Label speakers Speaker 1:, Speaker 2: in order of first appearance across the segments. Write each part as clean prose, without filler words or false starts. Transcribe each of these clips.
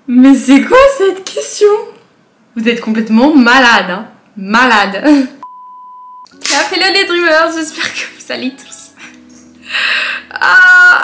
Speaker 1: Mais c'est quoi cette question? Vous êtes complètement malade, hein? Malade. Hello les dreamers, j'espère que vous allez tous.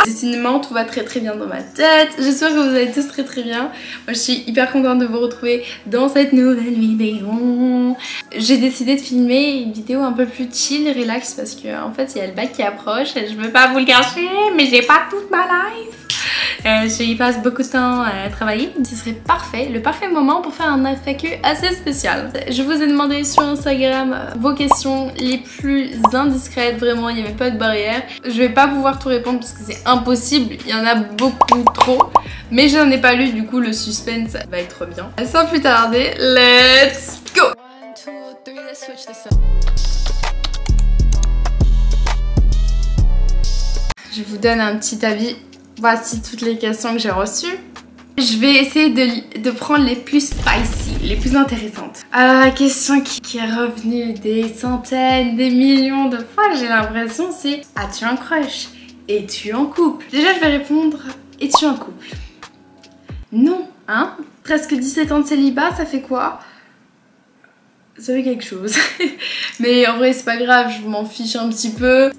Speaker 1: Décidément tout va très bien dans ma tête. J'espère que vous allez tous très bien. Moi je suis hyper contente de vous retrouver dans cette nouvelle vidéo. J'ai décidé de filmer une vidéo un peu plus chill, relax, parce que en fait il y a le bac qui approche et je veux pas vous le cacher, mais j'ai pas toute ma life. J'y passe beaucoup de temps à travailler. Ce serait parfait, le parfait moment pour faire un FAQ assez spécial. Je vous ai demandé sur Instagram vos questions les plus indiscrètes, vraiment il n'y avait pas de barrière. Je vais pas pouvoir tout répondre parce que c'est impossible, il y en a beaucoup trop. Mais je n'en ai pas lu, du coup le suspense va être bien. Sans plus tarder, let's go! 1, 2, 3, let's switch this up. Je vous donne un petit avis. Voici toutes les questions que j'ai reçues. Je vais essayer de prendre les plus spicy, les plus intéressantes. Alors la question qui est revenue des centaines, des millions de fois, j'ai l'impression, c'est: as-tu un crush? Es-tu en couple? Déjà je vais répondre: es-tu en couple? Non, hein? Presque 17 ans de célibat, ça fait quoi? Ça fait quelque chose. Mais en vrai c'est pas grave, je m'en fiche un petit peu.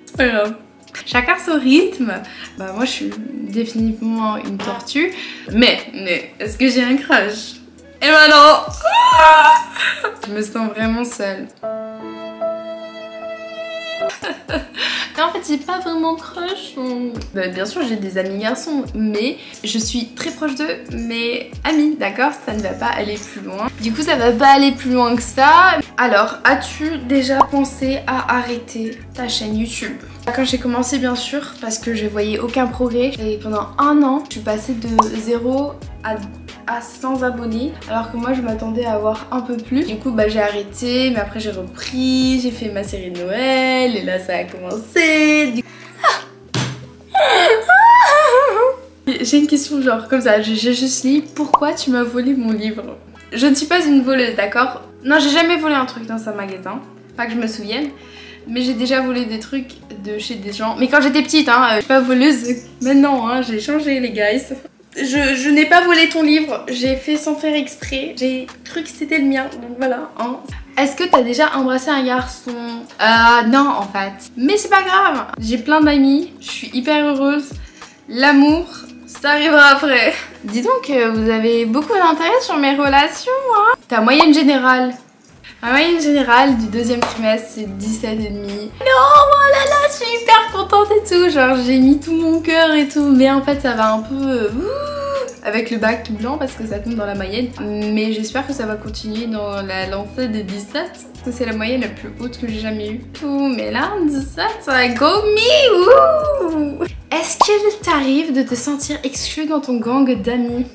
Speaker 1: C'est pas grave. Chacun son rythme. Bah moi je suis définitivement une tortue. Mais est-ce que j'ai un crush? Eh ben non. Je me sens vraiment seule. En fait j'ai pas vraiment crush. Bah, bien sûr j'ai des amis garçons, mais je suis très proche d'eux, mais amis, d'accord? Ça ne va pas aller plus loin. Du coup ça va pas aller plus loin que ça. Alors, as-tu déjà pensé à arrêter ta chaîne YouTube? Quand j'ai commencé bien sûr, parce que je voyais aucun progrès, et pendant un an je suis passée de 0 à 100 abonnés, alors que moi je m'attendais à avoir un peu plus. Du coup bah j'ai arrêté, mais après j'ai repris, j'ai fait ma série de Noël et là ça a commencé. J'ai une question genre comme ça, j'ai juste dit: pourquoi tu m'as volé mon livre? Je ne suis pas une voleuse, d'accord? Non, j'ai jamais volé un truc dans un magasin, pas que je me souvienne. Mais j'ai déjà volé des trucs de chez des gens. Mais quand j'étais petite, hein, je suis pas voleuse. Maintenant, hein, j'ai changé les guys. Je n'ai pas volé ton livre, j'ai fait sans faire exprès. J'ai cru que c'était le mien, donc voilà. Hein. Est-ce que t'as déjà embrassé un garçon? Non en fait. Mais c'est pas grave, j'ai plein d'amis, je suis hyper heureuse. L'amour, ça arrivera après. Dis donc, vous avez beaucoup d'intérêt sur mes relations, hein. Ta moyenne générale? Ma moyenne générale du deuxième trimestre c'est 17,5. Non, oh là là, je suis hyper contente et tout. Genre j'ai mis tout mon cœur et tout. Mais en fait ça va un peu avec le bac tout blanc parce que ça tombe dans la moyenne. Mais j'espère que ça va continuer dans la lancée des 17. Parce que c'est la moyenne la plus haute que j'ai jamais eue. Tout, mais là 17 ça va go me. Est-ce qu'il t'arrive de te sentir exclu dans ton gang d'amis?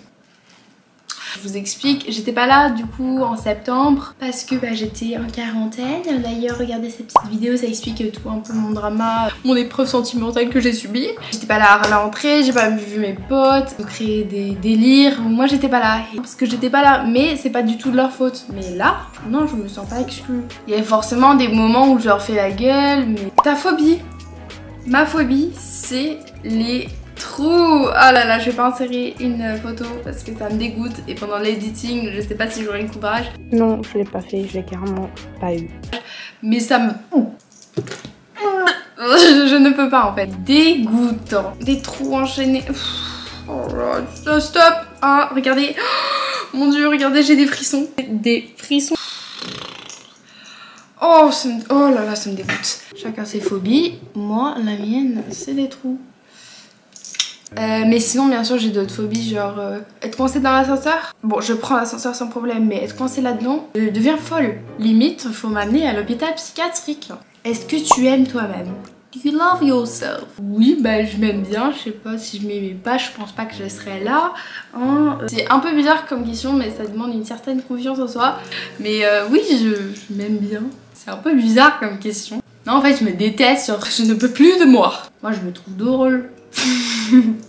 Speaker 1: Je vous explique, j'étais pas là du coup en septembre parce que bah, j'étais en quarantaine. D'ailleurs regardez cette petite vidéo, ça explique tout un peu mon drama, mon épreuve sentimentale que j'ai subie. J'étais pas là à la rentrée, j'ai pas vu mes potes, créer des délires. Moi j'étais pas là parce que j'étais pas là, mais c'est pas du tout de leur faute. Mais là, non, je me sens pas exclue. Il y a forcément des moments où je leur fais la gueule, mais ta phobie, ma phobie, c'est les trous. Oh là là, je vais pas insérer une photo parce que ça me dégoûte et pendant l'editing je sais pas si j'aurai le courage. Non, je l'ai pas fait, je l'ai carrément pas eu. Mais ça me... je ne peux pas en fait. Dégoûtant. Des trous enchaînés. Oh là, stop. Ah, regardez. Oh, mon dieu, regardez, j'ai des frissons. Des frissons. Oh, oh là là, ça me dégoûte. Chacun ses phobies. Moi, la mienne, c'est des trous. Mais sinon bien sûr j'ai d'autres phobies, genre être coincée dans l'ascenseur. Bon, je prends l'ascenseur sans problème, mais être coincée là-dedans, je deviens folle. Limite, faut m'amener à l'hôpital psychiatrique. Est-ce que tu aimes toi-même? Do you love yourself? Oui, bah je m'aime bien, je sais pas, si je m'aimais pas, je pense pas que je serais là. Hein. C'est un peu bizarre comme question, mais ça demande une certaine confiance en soi. Mais oui, je m'aime bien. C'est un peu bizarre comme question. Non, en fait, je me déteste, genre je ne peux plus de moi. Moi, je me trouve drôle.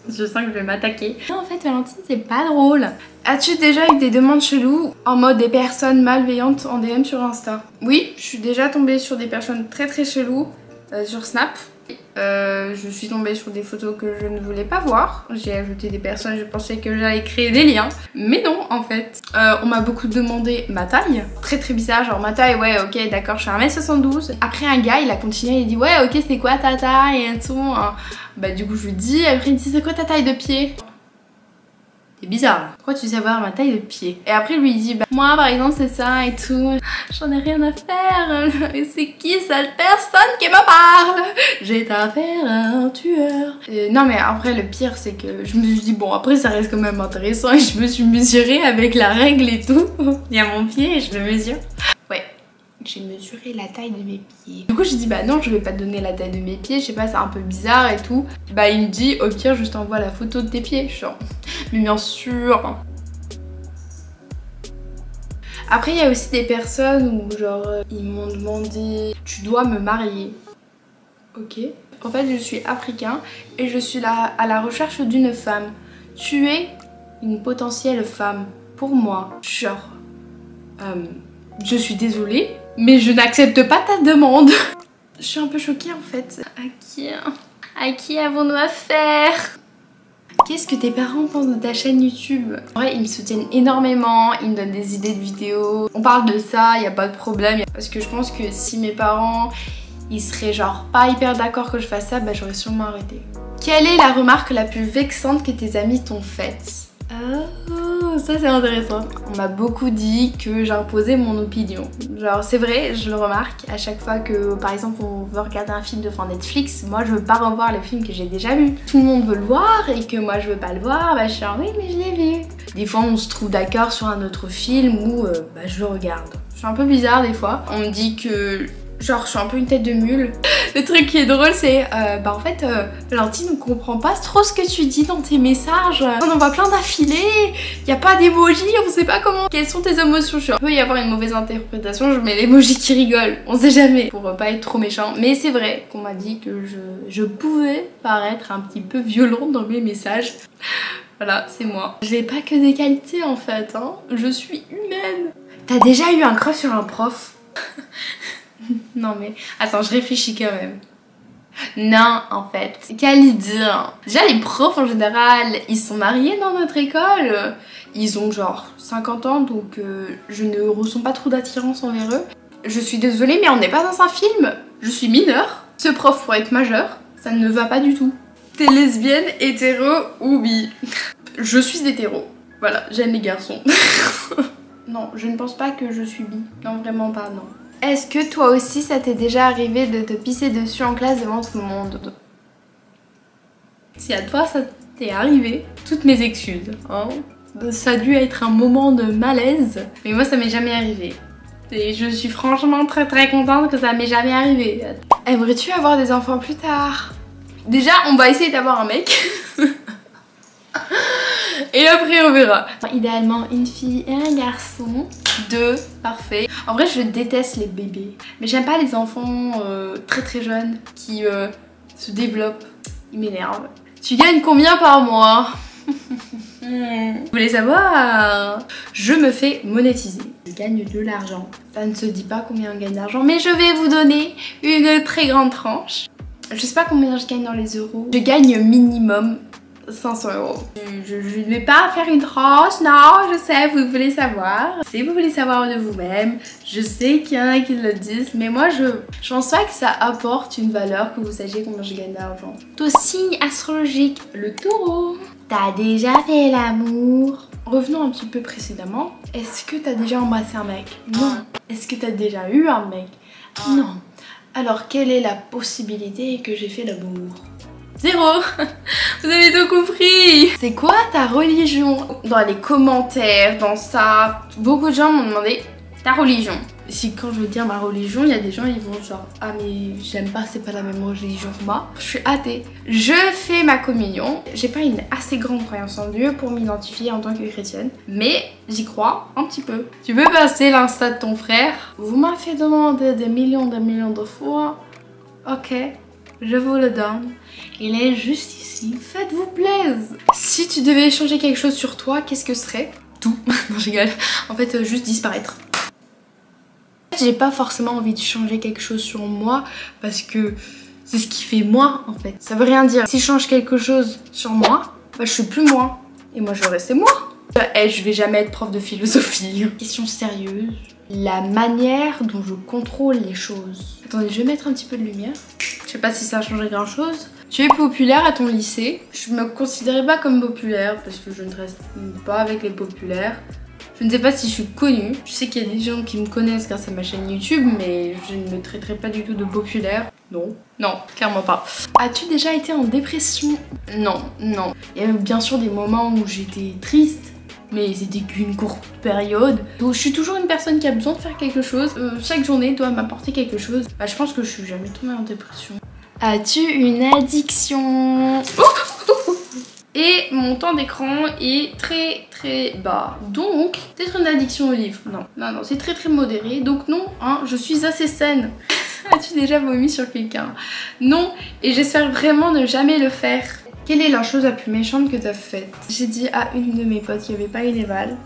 Speaker 1: Je sens que je vais m'attaquer. Non, en fait Valentine c'est pas drôle. As-tu déjà eu des demandes cheloues en mode des personnes malveillantes en DM sur Insta? Oui, je suis déjà tombée sur des personnes très cheloues sur Snap. Je suis tombée sur des photos que je ne voulais pas voir. J'ai ajouté des personnes, je pensais que j'allais créer des liens. Mais non, en fait. On m'a beaucoup demandé ma taille. Très très bizarre, genre ma taille, ouais, ok, d'accord, je suis 1m72. Après un gars, il a continué, il dit ouais, ok, c'est quoi ta taille et tout. Bah du coup, je lui dis, après il me dit c'est quoi ta taille de pied? C'est bizarre là. Pourquoi tu veux savoir ma taille de pied? Et après lui il dit bah moi par exemple c'est ça et tout. J'en ai rien à faire. Et c'est qui cette personne qui me parle? J'ai affaire à un tueur. Et non mais après le pire c'est que je me suis dit bon après ça reste quand même intéressant et je me suis mesurée avec la règle et tout. Il y a mon pied et je le mesure. Ouais. J'ai mesuré la taille de mes pieds. Du coup j'ai dit bah non je vais pas te donner la taille de mes pieds, je sais pas c'est un peu bizarre et tout. Bah il me dit au pire je t'envoie la photo de tes pieds. Je suis genre mais bien sûr. Après il y a aussi des personnes où genre ils m'ont demandé tu dois me marier. Ok. En fait je suis africain et je suis là à la recherche d'une femme. Tu es une potentielle femme pour moi. Genre je suis désolée, mais je n'accepte pas ta demande. Je suis un peu choquée en fait. À qui avons-nous affaire? Qu'est-ce que tes parents pensent de ta chaîne YouTube? En vrai, ils me soutiennent énormément, ils me donnent des idées de vidéos. On parle de ça, il n'y a pas de problème. Parce que je pense que si mes parents, ils seraient genre pas hyper d'accord que je fasse ça, bah j'aurais sûrement arrêté. Quelle est la remarque la plus vexante que tes amis t'ont faite? Oh, ça c'est intéressant. On m'a beaucoup dit que j'imposais mon opinion. Genre c'est vrai, je le remarque à chaque fois que par exemple on veut regarder un film devant Netflix, moi je veux pas revoir le film que j'ai déjà vu. Tout le monde veut le voir et que moi je veux pas le voir, bah je suis genre oui mais je l'ai vu. Des fois on se trouve d'accord sur un autre film où bah je le regarde. Je suis un peu bizarre des fois. On me dit que genre je suis un peu une tête de mule. Le truc qui est drôle c'est bah en fait Valentine ne comprend pas trop ce que tu dis dans tes messages. On en voit plein d'affilés, y a pas d'emoji, on sait pas comment. Quelles sont tes émotions? Il peut y avoir une mauvaise interprétation, je mets l'emoji qui rigole, on sait jamais. Pour pas être trop méchant. Mais c'est vrai qu'on m'a dit que je pouvais paraître un petit peu violente dans mes messages. Voilà, c'est moi. J'ai pas que des qualités en fait, hein. Je suis humaine. T'as déjà eu un crush sur un prof? Non mais attends je réfléchis quand même. Non en fait. Quelle idée. Déjà les profs en général ils sont mariés dans notre école. Ils ont genre 50 ans donc je ne ressens pas trop d'attirance envers eux. Je suis désolée mais on n'est pas dans un film. Je suis mineure. Ce prof pourrait être majeur. Ça ne va pas du tout. T'es lesbienne, hétéro ou bi? Je suis hétéro. Voilà j'aime les garçons. Non je ne pense pas que je suis bi. Non vraiment pas non. Est-ce que toi aussi ça t'est déjà arrivé de te pisser dessus en classe devant tout le monde? Si à toi ça t'est arrivé, toutes mes excuses. Hein. Ça a dû être un moment de malaise, mais moi ça m'est jamais arrivé. Et je suis franchement très contente que ça m'est jamais arrivé. Aimerais-tu avoir des enfants plus tard? Déjà on va essayer d'avoir un mec. Et après on verra. Idéalement une fille et un garçon. 2, parfait. En vrai je déteste les bébés. Mais j'aime pas les enfants très jeunes qui se développent. Ils m'énervent. Tu gagnes combien par mois? Vous voulez savoir? Je me fais monétiser. Je gagne de l'argent. Ça ne se dit pas combien on gagne d'argent. Mais je vais vous donner une très grande tranche. Je sais pas combien je gagne dans les euros. Je gagne minimum 500 €. Je ne vais pas faire une tranche, non, je sais, vous voulez savoir. Si vous voulez savoir de vous-même, je sais qu'il y en a qui le disent, mais moi je pense pas que ça apporte une valeur que vous sachiez combien je gagne d'argent. Ton signe astrologique, le taureau. T'as déjà fait l'amour? Revenons un petit peu précédemment. Est-ce que t'as déjà embrassé un mec? Non. Est-ce que t'as déjà eu un mec? Non. Alors quelle est la possibilité que j'ai fait l'amour? 0. Vous avez tout compris. C'est quoi ta religion? Dans les commentaires, dans ça, beaucoup de gens m'ont demandé ta religion. Si quand je veux dire ma religion, il y a des gens ils vont genre ah mais j'aime pas, c'est pas la même religion que moi. Je suis athée. Je fais ma communion. J'ai pas une assez grande croyance en Dieu pour m'identifier en tant que chrétienne, mais j'y crois un petit peu. Tu peux passer l'insta de ton frère? Vous m'avez fait demander des millions de fois. Ok, je vous le donne. Il est juste ici. Faites-vous plaisir. Si tu devais changer quelque chose sur toi, qu'est-ce que ce serait? Tout. Non, je rigole. En fait, juste disparaître. J'ai pas forcément envie de changer quelque chose sur moi parce que C'est ce qui fait moi en fait. Ça veut rien dire. Si je change quelque chose sur moi, bah je suis plus moi. Et moi je veux rester moi. Je vais jamais être prof de philosophie. Question sérieuse. La manière dont je contrôle les choses. Attendez, je vais mettre un petit peu de lumière. Je sais pas si ça a changé grand chose. Tu es populaire à ton lycée. Je me considérais pas comme populaire parce que je ne reste pas avec les populaires. Je ne sais pas si je suis connue. Je sais qu'il y a des gens qui me connaissent grâce à ma chaîne YouTube, mais je ne me traiterai pas du tout de populaire. Non, non, clairement pas. As-tu déjà été en dépression? Non, non. Il y a eu bien sûr des moments où j'étais triste, mais c'était qu'une courte période. Donc je suis toujours une personne qui a besoin de faire quelque chose. Chaque journée doit m'apporter quelque chose. Bah, je pense que je suis jamais tombée en dépression. As-tu une addiction? Et mon temps d'écran est très bas. Donc, peut-être une addiction au livre. Non, non, non, c'est très modéré. Donc non, hein, je suis assez saine. As-tu déjà vomi sur quelqu'un? Non, et j'espère vraiment ne jamais le faire. Quelle est la chose la plus méchante que tu as faite? J'ai dit à une de mes potes qui avait pas une éval.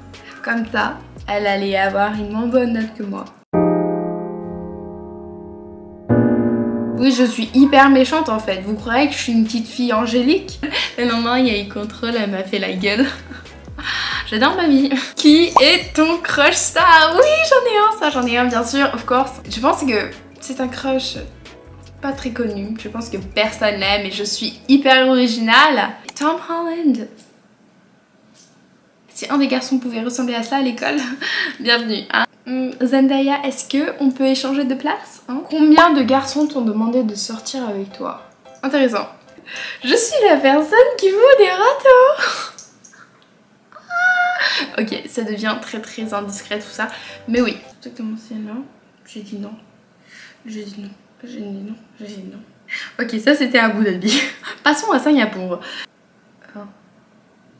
Speaker 1: Comme ça, elle allait avoir une moins bonne note que moi. Oui, je suis hyper méchante en fait. Vous croyez que je suis une petite fille angélique? Le lendemain, il y a eu contrôle, elle m'a fait la gueule. J'adore ma vie. Qui est ton crush star? Oui, j'en ai un bien sûr, of course. Je pense que c'est un crush pas très connu. Je pense que personne l'aime et je suis hyper originale. Tom Holland. Si un des garçons pouvait ressembler à ça à l'école, bienvenue. Hein. Zendaya, est-ce qu'on peut échanger de place hein? Combien de garçons t'ont demandé de sortir avec toi? Intéressant. Je suis la personne qui vaut des râteaux. Ok, ça devient très indiscret tout ça. Mais oui. Exactement celle-là. J'ai dit non. J'ai dit non. J'ai dit non. J'ai dit non. Ok, ça c'était Abu Dhabi. Passons à Singapour. 1,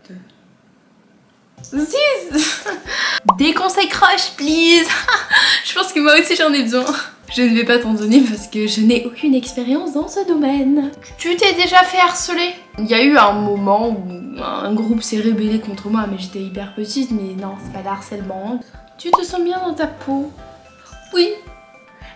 Speaker 1: 2... 6. Des conseils crush, please. Je pense que moi aussi j'en ai besoin. Je ne vais pas t'en donner parce que je n'ai aucune expérience dans ce domaine. Tu t'es déjà fait harceler? Il y a eu un moment où un groupe s'est rébellé contre moi, mais j'étais hyper petite, mais non, c'est pas de harcèlement. Tu te sens bien dans ta peau? Oui.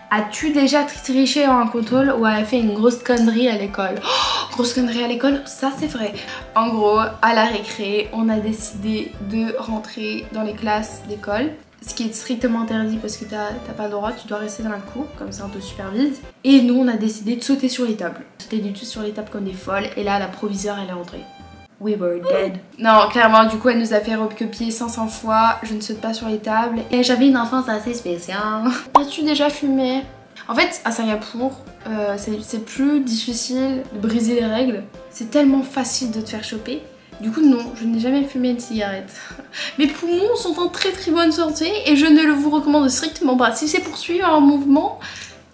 Speaker 1: As-tu déjà triché en contrôle ou as fait une grosse connerie à l'école? Oh, grosse connerie à l'école, ça c'est vrai. En gros, à la récré, on a décidé de rentrer dans les classes d'école. Ce qui est strictement interdit parce que t'as pas le droit, tu dois rester dans la cour, comme ça on te supervise. Et nous on a décidé de sauter sur les tables. Sauter du tout sur les tables comme des folles et là la proviseure elle est rentrée. We were dead. Non, clairement, du coup, elle nous a fait recopier 500 fois. Je ne saute pas sur les tables. Et j'avais une enfance assez spéciale. As-tu déjà fumé? En fait, à Singapour, c'est plus difficile de briser les règles. C'est tellement facile de te faire choper. Du coup, non, je n'ai jamais fumé une cigarette. Mes poumons sont en très bonne santé et je ne le vous recommande strictement pas. Si c'est pour suivre un mouvement,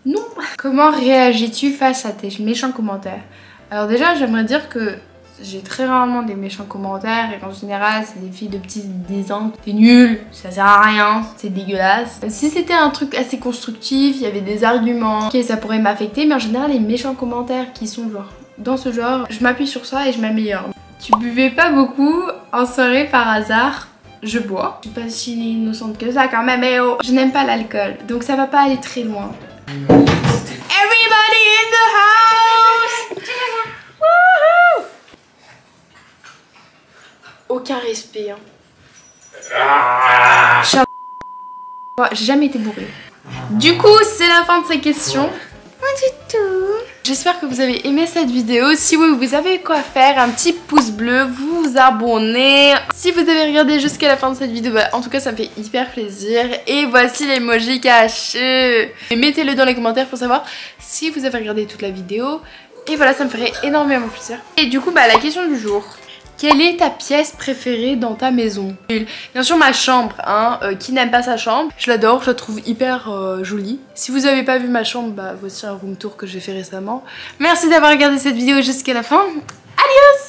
Speaker 1: non. Comment réagis-tu face à tes méchants commentaires? Alors déjà, j'aimerais dire que j'ai très rarement des méchants commentaires et qu'en général c'est des filles de petits décentes. T'es nul, ça sert à rien, c'est dégueulasse. Si c'était un truc assez constructif, il y avait des arguments, ok ça pourrait m'affecter, mais en général les méchants commentaires qui sont genre dans ce genre, je m'appuie sur ça et je m'améliore. Tu buvais pas beaucoup en soirée par hasard? Je bois. Je suis pas si innocente que ça quand même, oh. Je n'aime pas l'alcool, donc ça va pas aller très loin. Everybody in the house! Woohoo! Aucun respect. Hein. J'ai jamais été bourrée. Du coup, c'est la fin de ces questions. Pas du tout. J'espère que vous avez aimé cette vidéo. Si oui, vous savez quoi faire. Un petit pouce bleu, vous abonnez. Si vous avez regardé jusqu'à la fin de cette vidéo, bah, en tout cas, ça me fait hyper plaisir. Et voici l'emoji caché. Mettez-le dans les commentaires pour savoir si vous avez regardé toute la vidéo. Et voilà, ça me ferait énormément plaisir. Et du coup, bah, la question du jour. Quelle est ta pièce préférée dans ta maison? Bien sûr ma chambre, hein. Qui n'aime pas sa chambre? Je l'adore, je la trouve hyper jolie. Si vous n'avez pas vu ma chambre, bah voici un room tour que j'ai fait récemment. Merci d'avoir regardé cette vidéo jusqu'à la fin. Adios!